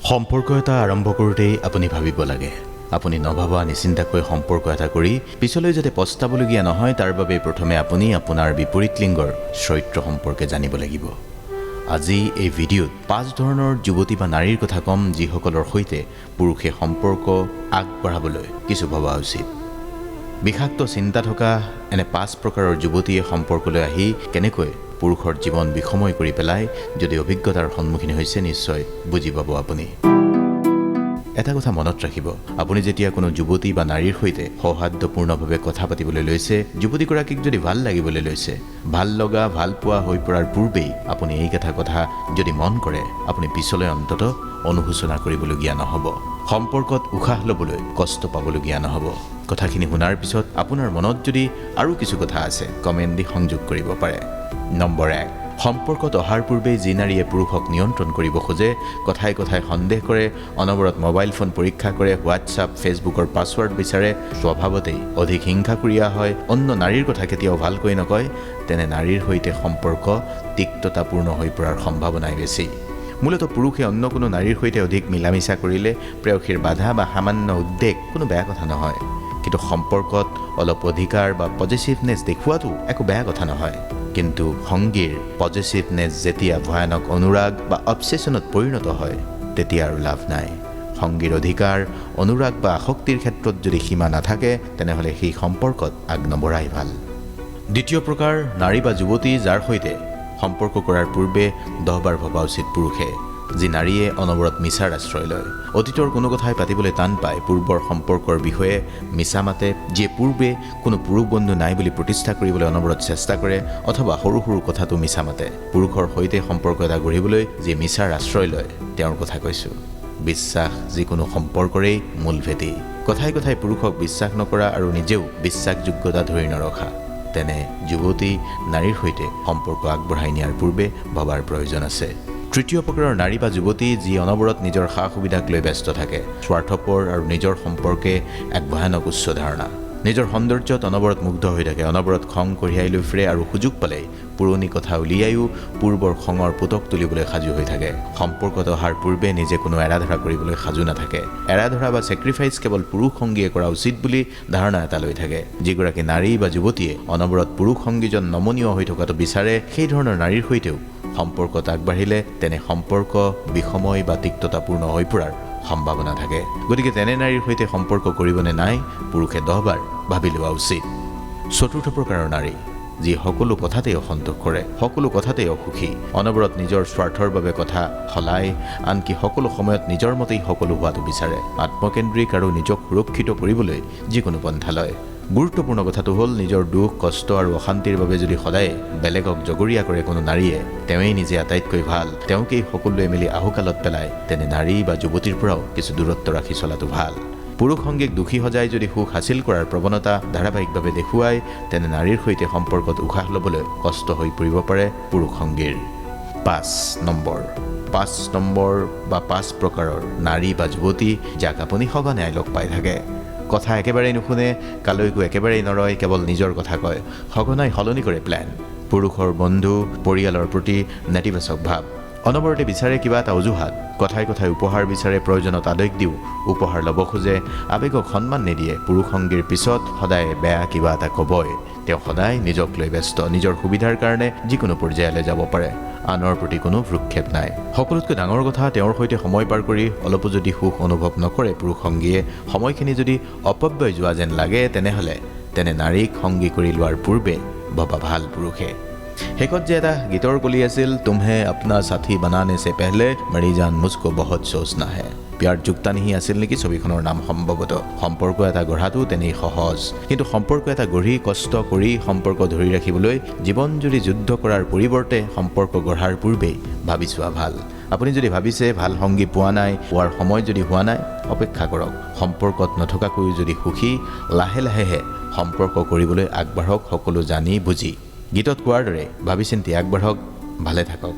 সম্পৰ্ক এটা আৰম্ভ কৰোঁতেই আপুনি ভাবিব লাগে আপুনি নভাবা নিচিন্তাকৈ সম্পৰ্ক এটা কৰি পিছলৈ যাতে পস্তাবলগীয়া নহয় তাৰ বাবে প্ৰথমে আপুনি আপোনাৰ বিপৰীত লিংগৰ চৰিত্ৰ সম্পৰ্কে জানিব লাগিব। আজি এই ভিডিঅ'ত 5 ধৰণৰ যুৱতী বা নাৰীৰ কথা কম যিসকলৰ সৈতে পুৰুষে সম্পৰ্ক আগবঢ়াবলৈ কিছু ভবা উচিত। বিষাক্ত চিন্তা থকা এনে 5 প্ৰকাৰৰ যুৱতীয়ে সম্পৰ্কলৈ আহি কেনেকৈ পুৰুষৰ জীৱন বিসময় কৰি পেলায় যদি অভিজ্ঞতাৰ সন্মুখীন হৈছে নিশ্চয় বুজি পাব আপুনি। এটা কথা মনত ৰাখিব, আপুনি যেতিয়া কোনো যুৱতী বা নাৰীৰ সৈতে সৌহাৰ্দ্যপূৰ্ণভাৱে কথা পাতিবলৈ লৈছে, যুৱতীগৰাকীক যদি ভাল লাগিবলৈ লৈছে, ভাল লগা ভাল পোৱা হৈ পৰাৰ পূৰ্বেই আপুনি এই কথা যদি মন কৰে আপুনি পিছলৈ অন্তত অনুশোচনা কৰিবলগীয়া নহ'ব, সম্পৰ্কত উশাহ ল'বলৈ কষ্ট পাবলগীয়া নহ'ব। কথাখিনি শুনাৰ পিছত আপোনাৰ মনত যদি আৰু কিছু কথা আছে কমেণ্ট দি সংযোগ কৰিব পাৰে। নম্বৰ 1, সম্পৰ্কত অহাৰ পূৰ্বেই যি নাৰীয়ে পুৰুষক নিয়ন্ত্ৰণ কৰিব খোজে, কথাই সন্দেহ কৰে, অনবৰত মোবাইল ফোন পৰীক্ষা কৰে, হোৱাটছআপ ফেচবুকৰ পাছৱৰ্ড বিচাৰে, স্বভাৱতেই অধিক হিংসাকুৰীয়া হয়, অন্য নাৰীৰ কথা কেতিয়াও ভালকৈ নকয়, তেনে নাৰীৰ সৈতে সম্পৰ্ক তিক্ততাপূৰ্ণ হৈ পৰাৰ সম্ভাৱনাই বেছি। মূলতঃ পুৰুষে অন্য কোনো নাৰীৰ সৈতে অধিক মিলামিছা কৰিলে প্ৰেয়সীৰ বাধা বা সামান্য উদ্বেগ কোনো বেয়া কথা নহয়, কিন্তু সম্পৰ্কত অলপ অধিকাৰ বা পজিটিভনেছ দেখুৱাটো একো বেয়া কথা নহয়। কিন্তু সংগীৰ পজিটিভনেছ যেতিয়া ভয়ানক অনুৰাগ বা অবছেশ্যনত পৰিণত হয় তেতিয়া আৰু লাভ নাই। সংগীৰ অধিকাৰ, অনুৰাগ বা আসক্তিৰ ক্ষেত্ৰত যদি সীমা নাথাকে তেনেহ'লে সেই সম্পৰ্কত আগ নবঢ়াই ভাল। দ্বিতীয় প্ৰকাৰ নাৰী বা যুৱতী যাৰ সৈতে সম্পৰ্ক কৰাৰ পূৰ্বে 10 বাৰ ভবা উচিত পুৰুষে, যি নাৰীয়ে অনবৰত মিছাৰ আশ্ৰয় লয়, অতীতৰ কোনো কথাই পাতিবলৈ টান পায়, পূৰ্বৰ সম্পৰ্কৰ বিষয়ে মিছা মাতে, যিয়ে পূৰ্বে কোনো পুৰুষ বন্ধু নাই বুলি প্ৰতিষ্ঠা কৰিবলৈ অনবৰত চেষ্টা কৰে, অথবা সৰু কথাটো মিছা মাতে। পুৰুষৰ সৈতে সম্পৰ্ক এটা গঢ়িবলৈ যিয়ে মিছাৰ আশ্ৰয় লয় তেওঁৰ কথা কৈছোঁ। বিশ্বাস যিকোনো সম্পৰ্কৰেই মূল ভেটি। কথাই পুৰুষক বিশ্বাস নকৰা আৰু নিজেও বিশ্বাসযোগ্যতা ধৰি নৰখা, তেনে যুৱতী নাৰীৰ সৈতে সম্পৰ্ক আগবঢ়াই নিয়াৰ পূৰ্বে ভবাৰ প্ৰয়োজন আছে। তৃতীয় প্ৰকাৰৰ নাৰী বা যুৱতী যি অনবৰত নিজৰ সা সুবিধাক লৈ ব্যস্ত থাকে, স্বাৰ্থপৰ আৰু নিজৰ সম্পৰ্কে এক ভয়ানক উচ্চ ধাৰণা, নিজৰ সৌন্দৰ্যত অনবৰত মুগ্ধ হৈ থাকে, অনবৰত খং কঢ়িয়াই লৈ ফুৰে আৰু সুযোগ পালেই পুৰণি কথা উলিয়াইও পূৰ্বৰ খঙৰ পুতক তুলিবলৈ সাজু হৈ থাকে। সম্পৰ্কত অহাৰ পূৰ্বে নিজে কোনো এৰাধৰা কৰিবলৈ সাজু নাথাকে। এৰাধৰা বা ছেক্ৰিফাইচ কেৱল পুৰুষ সংগীয়ে কৰা উচিত বুলি ধাৰণা এটা লৈ থাকে। যিগৰাকী নাৰী বা যুৱতীয়ে অনবৰত পুৰুষ সংগীজন নমনীয় হৈ থকাটো বিচাৰে, সেই ধৰণৰ নাৰীৰ সৈতেও সম্পৰ্কত আগবাঢ়িলে তেনে সম্পৰ্ক বিষময় বা তিক্ততাপূৰ্ণ হৈ পৰাৰ সম্ভাৱনা থাকে। গতিকে তেনে নাৰীৰ সৈতে সম্পৰ্ক কৰিবনে নাই পুৰুষে 10 বাৰ ভাবি লোৱা উচিত। চতুৰ্থ প্ৰকাৰৰ নাৰী যি সকলো কথাতেই অসন্তোষ কৰে, সকলো কথাতেই অসুখী, অনবৰত নিজৰ স্বাৰ্থৰ বাবে কথা সলায়, আনকি সকলো সময়ত নিজৰ মতেই সকলো হোৱাটো বিচাৰে, আত্মকেন্দ্ৰিক আৰু নিজক সুৰক্ষিত কৰিবলৈ যিকোনো পন্থা লয়। গুৰুত্বপূৰ্ণ কথাটো হ'ল নিজৰ দুখ কষ্ট আৰু অশান্তিৰ বাবে যদি সদায় বেলেগক জগৰীয়া কৰে কোনো নাৰীয়ে, তেওঁই নিজে আটাইতকৈ ভাল, তেওঁকেই সকলোৱে মিলি আহুকালত পেলায়, তেনে নাৰী বা যুৱতীৰ পৰাও কিছু দূৰত্ব ৰাখি চলাটো ভাল। পুৰুষ সংগীক দুখী সজাই যদি সুখ হাসিল কৰাৰ প্ৰৱণতা ধাৰাবাহিকভাৱে দেখুৱায় তেনে নাৰীৰ সৈতে সম্পৰ্কত উশাহ ল'বলৈ কষ্ট হৈ পৰিব পাৰে পুৰুষ সংগীৰ। 5 নম্বৰ বা 5 প্ৰকাৰৰ নাৰী বা যুৱতী যাক আপুনি সঘনাই লগ পাই থাকে। কথা একেবাৰেই নুশুনে, কালৈকো একেবাৰেই নৰয়, কেৱল নিজৰ কথা কয়, সঘনাই সলনি কৰে প্লেন, পুৰুষৰ বন্ধু পৰিয়ালৰ প্ৰতি নেতিবাচক ভাৱ, অনবৰতে বিচাৰে কিবা এটা অজুহাত, কথাই উপহাৰ বিচাৰে, প্ৰয়োজনত আৱেগ দিও উপহাৰ ল'ব খোজে, আৱেগক সন্মান নিদিয়ে, পুৰুষ সংগীৰ পিছত সদায় বেয়া কিবা এটা ক'বই, তেওঁ সদায় নিজক লৈ ব্যস্ত, নিজৰ সুবিধাৰ কাৰণে যিকোনো পৰ্যায়লৈ যাব পাৰে, আনৰ প্ৰতি কোনো ভ্ৰূক্ষেপ নাই। সকলোতকৈ ডাঙৰ কথা তেওঁৰ সৈতে সময় পাৰ কৰি অলপো যদি সুখ অনুভৱ নকৰে পুৰুষ সংগীয়ে, সময়খিনি যদি অপব্যয় যোৱা যেন লাগে তেনেহ'লে তেনে নাৰীক সংগী কৰি লোৱাৰ পূৰ্বে ভবা ভাল পুৰুষে। শেষত যে এটা গীতৰ কলি আছিল, তুমহে আপনা সাথী বনানে সে পেহলে মৰি জান মুঝকো বহুত সোচনা হে, প্যাৰ যুক্তা নিহি আছিল নেকি ছবিখনৰ নাম সম্ভৱত। সম্পৰ্ক এটা গঢ়াটো তেনেই সহজ, কিন্তু সম্পৰ্ক এটা গঢ়ি কষ্ট কৰি সম্পৰ্ক ধৰি ৰাখিবলৈ জীৱন জুৰি যুদ্ধ কৰাৰ পৰিৱৰ্তে সম্পৰ্ক গঢ়াৰ পূৰ্বেই ভাবি চোৱা ভাল। আপুনি যদি ভাবিছে ভাল সংগী পোৱা নাই, পোৱাৰ সময় যদি হোৱা নাই, অপেক্ষা কৰক। সম্পৰ্কত নথকাকৈ যদি সুখী, লাহে লাহেহে সম্পৰ্ক কৰিবলৈ আগবাঢ়ক সকলো জানি বুজি। গীতত কোৱাৰ দৰে ভাবি চিন্তি আগবাঢ়ক, ভালে থাকক।